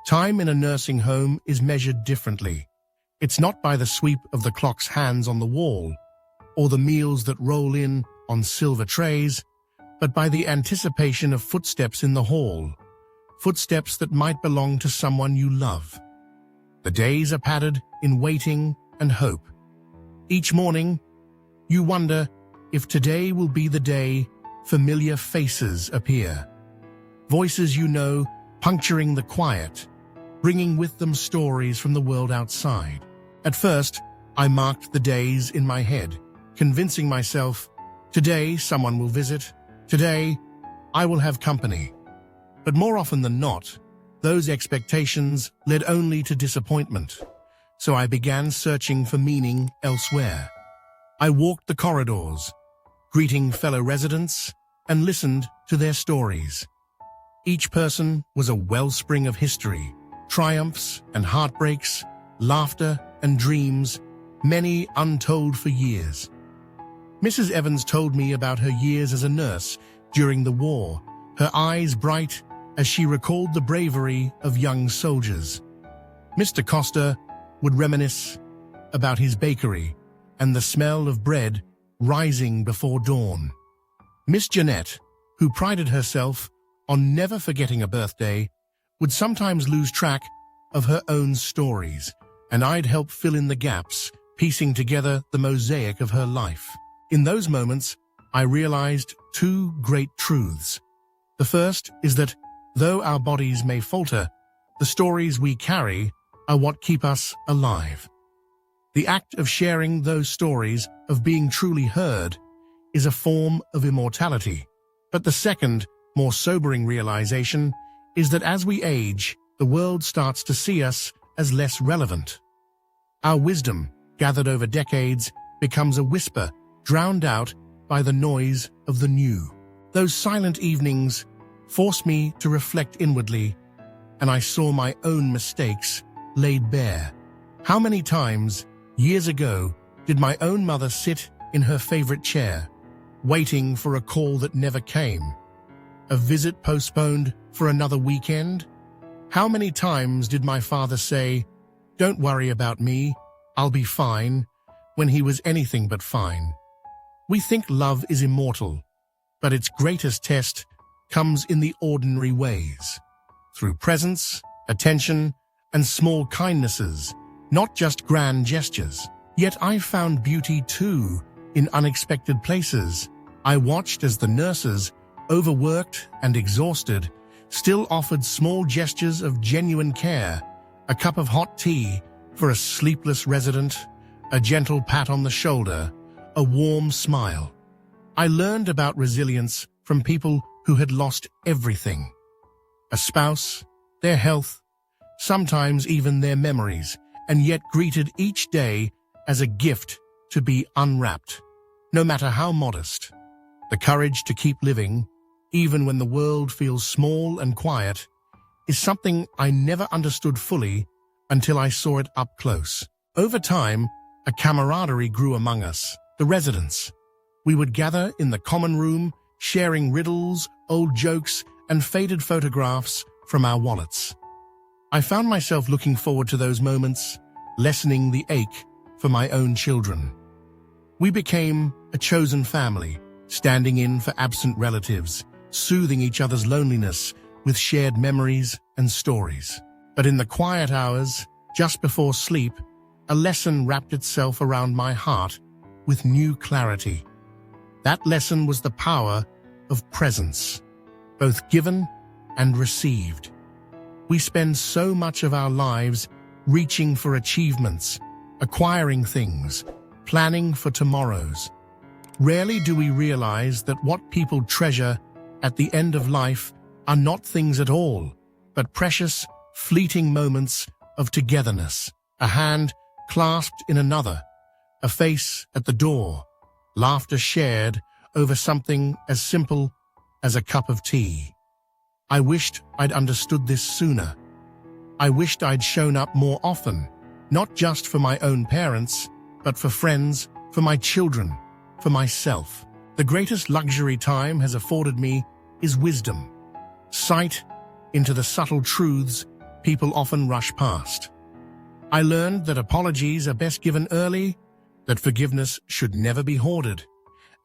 Time in a nursing home is measured differently. It's not by the sweep of the clock's hands on the wall, or the meals that roll in on silver trays, but by the anticipation of footsteps in the hall, footsteps that might belong to someone you love. The days are padded in waiting and hope. Each morning, you wonder if today will be the day familiar faces appear. Voices you know puncturing the quiet, bringing with them stories from the world outside. At first, I marked the days in my head, convincing myself, today someone will visit, today I will have company. But more often than not, those expectations led only to disappointment. So I began searching for meaning elsewhere. I walked the corridors, greeting fellow residents, and listened to their stories. Each person was a wellspring of history, triumphs and heartbreaks, laughter and dreams, many untold for years. Mrs. Evans told me about her years as a nurse during the war, her eyes bright as she recalled the bravery of young soldiers. Mr. Costa would reminisce about his bakery and the smell of bread rising before dawn. Miss Jeanette, who prided herself on never forgetting a birthday, would sometimes lose track of her own stories, and I'd help fill in the gaps, piecing together the mosaic of her life. In those moments, I realized two great truths. The first is that, though our bodies may falter, the stories we carry are what keep us alive. The act of sharing those stories, of being truly heard, is a form of immortality. But the second, more sobering realization is that as we age, the world starts to see us as less relevant. Our wisdom, gathered over decades, becomes a whisper, drowned out by the noise of the new. Those silent evenings forced me to reflect inwardly, and I saw my own mistakes laid bare. How many times, years ago, did my own mother sit in her favorite chair, waiting for a call that never came? A visit postponed for another weekend? How many times did my father say, "Don't worry about me, I'll be fine," when he was anything but fine? We think love is immortal, but its greatest test comes in the ordinary ways, through presence, attention, and small kindnesses, not just grand gestures. Yet I found beauty too in unexpected places. I watched as the nurses, overworked and exhausted, still offered small gestures of genuine care, a cup of hot tea for a sleepless resident, a gentle pat on the shoulder, a warm smile. I learned about resilience from people who had lost everything: a spouse, their health, sometimes even their memories, and yet greeted each day as a gift to be unwrapped. No matter how modest, the courage to keep living, even when the world feels small and quiet, is something I never understood fully until I saw it up close. Over time, a camaraderie grew among us, the residents. We would gather in the common room, sharing riddles, old jokes, and faded photographs from our wallets. I found myself looking forward to those moments, lessening the ache for my own children. We became a chosen family, standing in for absent relatives, soothing each other's loneliness with shared memories and stories. But in the quiet hours, just before sleep, a lesson wrapped itself around my heart with new clarity. That lesson was the power of presence, both given and received. We spend so much of our lives reaching for achievements, acquiring things, planning for tomorrows. Rarely do we realize that what people treasure at the end of life are not things at all, but precious, fleeting moments of togetherness, a hand clasped in another, a face at the door, laughter shared over something as simple as a cup of tea. I wished I'd understood this sooner. I wished I'd shown up more often, not just for my own parents, but for friends, for my children, for myself. The greatest luxury time has afforded me is wisdom, sight into the subtle truths people often rush past. I learned that apologies are best given early, that forgiveness should never be hoarded,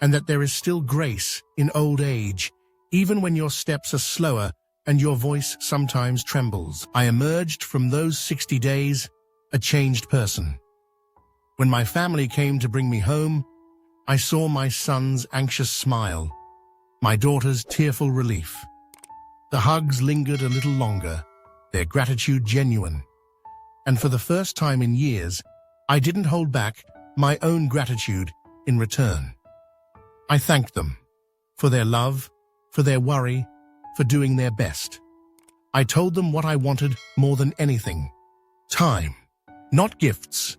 and that there is still grace in old age, even when your steps are slower and your voice sometimes trembles. I emerged from those 60 days a changed person. When my family came to bring me home, I saw my son's anxious smile, my daughter's tearful relief. The hugs lingered a little longer, their gratitude genuine. And for the first time in years, I didn't hold back my own gratitude in return. I thanked them for their love, for their worry, for doing their best. I told them what I wanted more than anything: time. Not gifts,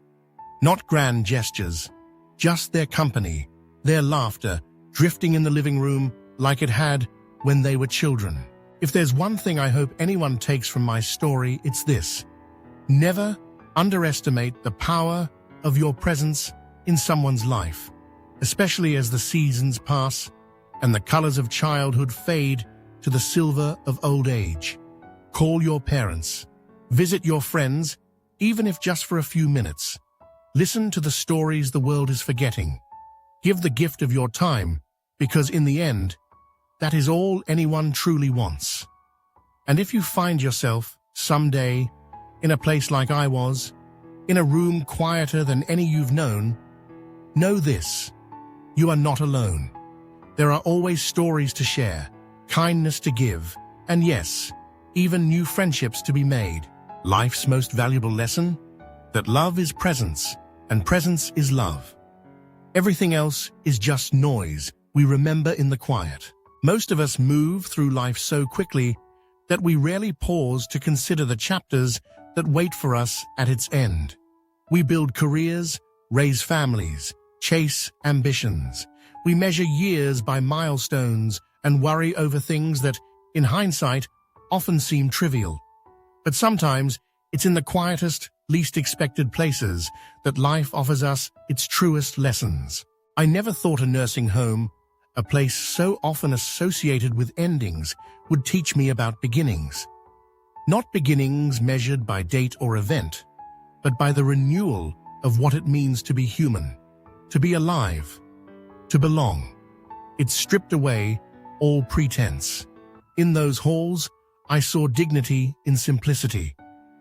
not grand gestures, just their company, their laughter, drifting in the living room like it had when they were children. If there's one thing I hope anyone takes from my story, it's this: never underestimate the power of your presence in someone's life, especially as the seasons pass and the colors of childhood fade to the silver of old age. Call your parents, visit your friends, even if just for a few minutes. Listen to the stories the world is forgetting. Give the gift of your time, because in the end, that is all anyone truly wants. And if you find yourself, someday, in a place like I was, in a room quieter than any you've known, know this: you are not alone. There are always stories to share, kindness to give, and yes, even new friendships to be made. Life's most valuable lesson? That love is presence, and presence is love. Everything else is just noise we remember in the quiet. Most of us move through life so quickly that we rarely pause to consider the chapters that wait for us at its end. We build careers, raise families, chase ambitions. We measure years by milestones and worry over things that, in hindsight, often seem trivial. But sometimes it's in the quietest, least expected places that life offers us its truest lessons. I never thought a nursing home, a place so often associated with endings, would teach me about beginnings. Not beginnings measured by date or event, but by the renewal of what it means to be human, to be alive, to belong. It stripped away all pretense. In those halls, I saw dignity in simplicity,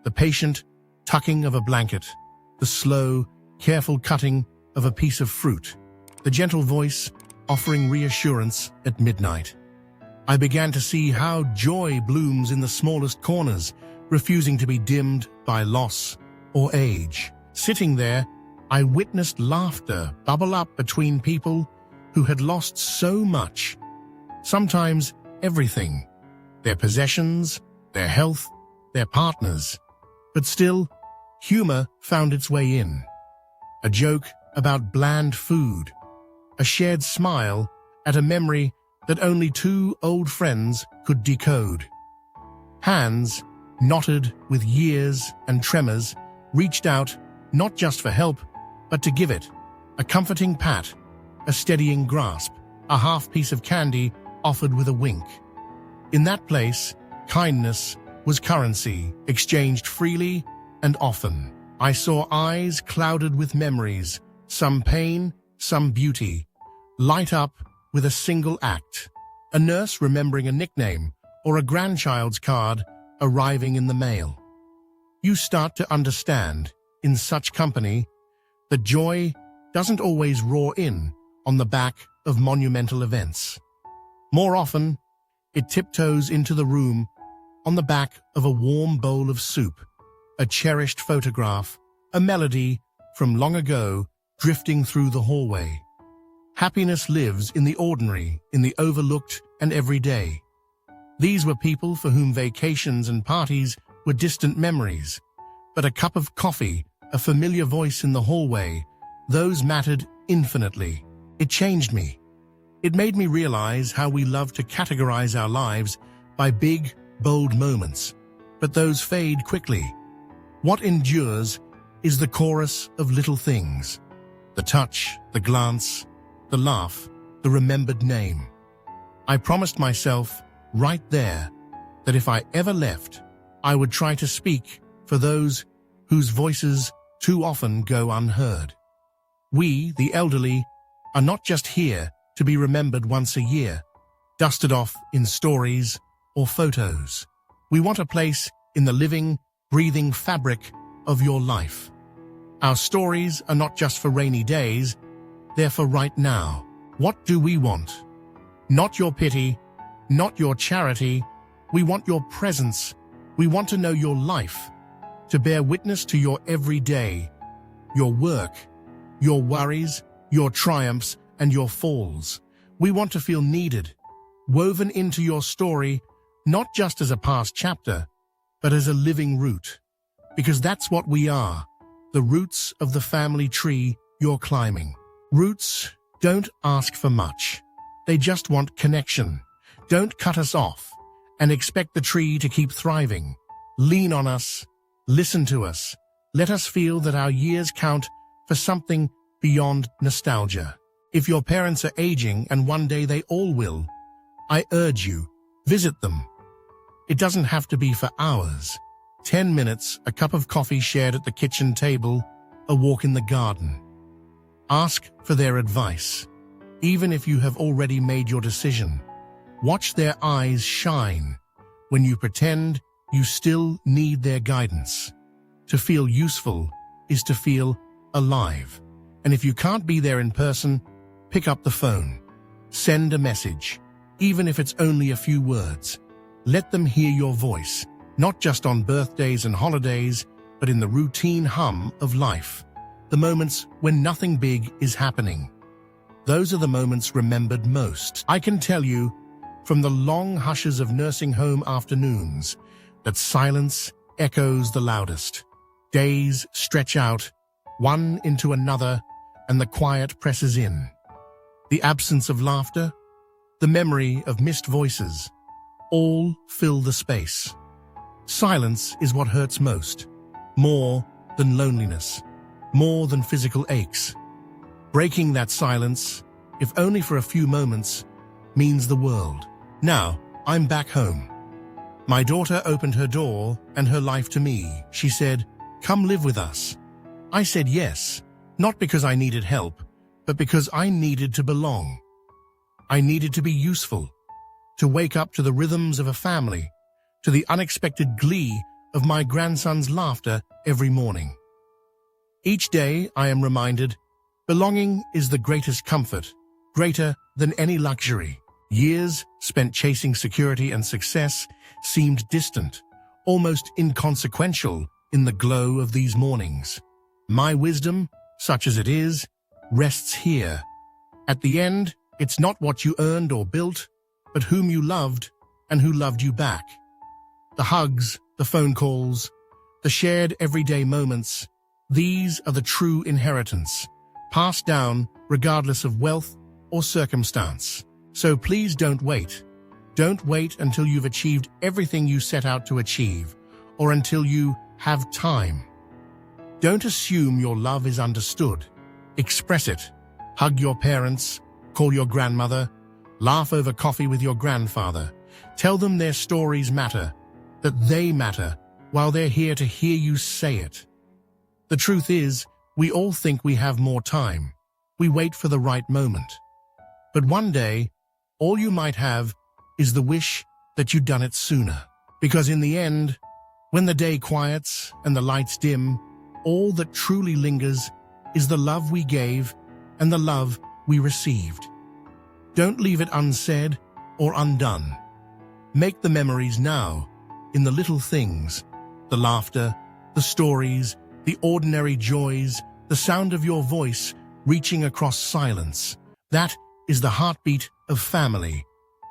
the patient tucking of a blanket, the slow, careful cutting of a piece of fruit, the gentle voice offering reassurance at midnight. I began to see how joy blooms in the smallest corners, refusing to be dimmed by loss or age. Sitting there, I witnessed laughter bubble up between people who had lost so much, sometimes everything: their possessions, their health, their partners. But still, humor found its way in. A joke about bland food, a shared smile at a memory that only two old friends could decode. Hands, knotted with years and tremors, reached out not just for help, but to give it: a comforting pat, a steadying grasp, a half piece of candy offered with a wink. In that place, kindness was currency, exchanged freely and often. I saw eyes clouded with memories, some pain, some beauty, light up with a single act: a nurse remembering a nickname or a grandchild's card arriving in the mail. You start to understand, in such company, that joy doesn't always roar in on the back of monumental events. More often, it tiptoes into the room on the back of a warm bowl of soup, a cherished photograph, a melody from long ago drifting through the hallway. Happiness lives in the ordinary, in the overlooked and everyday. These were people for whom vacations and parties were distant memories, but a cup of coffee, a familiar voice in the hallway, those mattered infinitely. It changed me. It made me realize how we love to categorize our lives by big, bold moments, but those fade quickly. What endures is the chorus of little things: the touch, the glance, the laugh, the remembered name. I promised myself right there that if I ever left, I would try to speak for those whose voices too often go unheard. We, the elderly, are not just here to be remembered once a year, dusted off in stories or photos. We want a place in the living, breathing fabric of your life. Our stories are not just for rainy days, they're for right now. What do we want? Not your pity, not your charity. We want your presence. We want to know your life, to bear witness to your everyday, your work, your worries, your triumphs, and your falls. We want to feel needed, woven into your story, not just as a past chapter, but as a living root. Because that's what we are, the roots of the family tree you're climbing. Roots don't ask for much. They just want connection. Don't cut us off and expect the tree to keep thriving. Lean on us, listen to us. Let us feel that our years count for something beyond nostalgia. If your parents are aging, and one day they all will, I urge you, visit them. It doesn't have to be for hours. 10 minutes, a cup of coffee shared at the kitchen table, a walk in the garden. Ask for their advice. Even if you have already made your decision, watch their eyes shine when you pretend you still need their guidance. To feel useful is to feel alive. And if you can't be there in person, pick up the phone. Send a message, even if it's only a few words. Let them hear your voice, not just on birthdays and holidays, but in the routine hum of life. The moments when nothing big is happening. Those are the moments remembered most. I can tell you, from the long hushes of nursing home afternoons, that silence echoes the loudest. Days stretch out, one into another, and the quiet presses in. The absence of laughter, the memory of missed voices, all fill the space. Silence is what hurts most, more than loneliness, more than physical aches. Breaking that silence, if only for a few moments, means the world. Now, I'm back home. My daughter opened her door and her life to me. She said, "Come live with us." I said yes, not because I needed help, but because I needed to belong. I needed to be useful, to wake up to the rhythms of a family, to the unexpected glee of my grandson's laughter every morning. Each day I am reminded, belonging is the greatest comfort, greater than any luxury. Years spent chasing security and success seemed distant, almost inconsequential in the glow of these mornings. My wisdom, such as it is, rests here. At the end, it's not what you earned or built, but whom you loved and who loved you back. The hugs, the phone calls, the shared everyday moments, these are the true inheritance, passed down regardless of wealth or circumstance. So please don't wait. Don't wait until you've achieved everything you set out to achieve, or until you have time. Don't assume your love is understood. Express it. Hug your parents, call your grandmother, laugh over coffee with your grandfather. Tell them their stories matter, that they matter, while they're here to hear you say it. The truth is, we all think we have more time. We wait for the right moment. But one day, all you might have is the wish that you'd done it sooner. Because in the end, when the day quiets and the lights dim, all that truly lingers is the love we gave and the love we received. Don't leave it unsaid or undone. Make the memories now, in the little things, the laughter, the stories, the ordinary joys, the sound of your voice reaching across silence. That is the heartbeat of family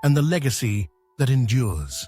and the legacy that endures.